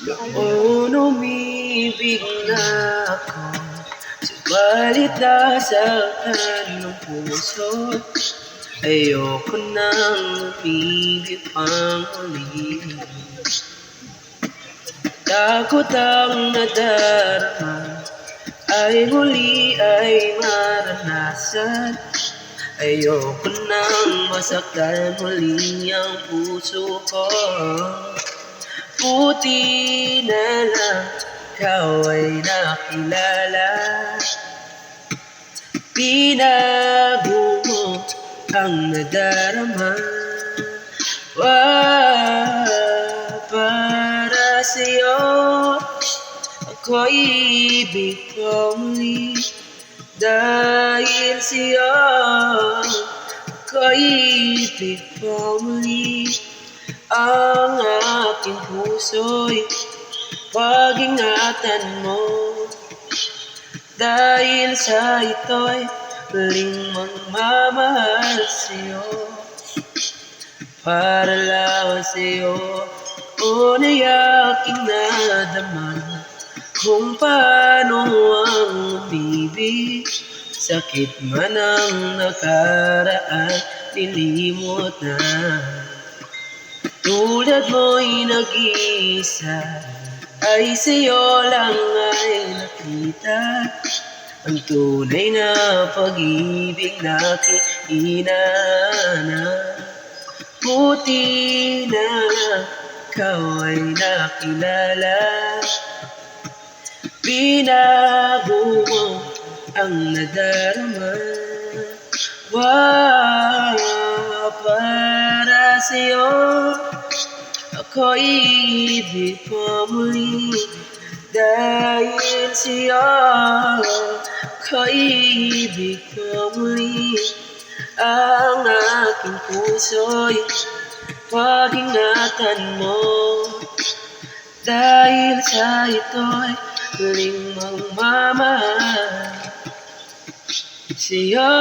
Noon umibig na ako, subalit nasaktan ng puso. Ayoko nang umibig pang uli. Takot ang nadarama ay muli ay maranasan. Ayoko nang masaktan muli ang puso ko. Buti na lang ikaw ay nakilala. Binago mo ang nadarama. Para sa'yo ako'y ibig ko muli. Dahil sa'yo ako'y ibig ko muli. Ang aking puso'y pag-ingatan mo. Dahil sa ito'y muling magmamahal sa'yo. Para lang sa'yo, unay aking nadama kung paano ang umibig. Sakit man ang nakaraan, nilimot na. Tulad mo'y nag-iisa, ay sa'yo lang ay nakita ang tunay na pag-ibig na hinahanap. Buti na ikaw ay nakilala. Binago mo ang nadarama. Para sa'yo ako'y ibig ko muli. Dahil sa'yo ako'y ibig ko muli. Ang aking puso'y pag-ingatan mo. Dahil sa ito'y muling magmamahal sa'yo.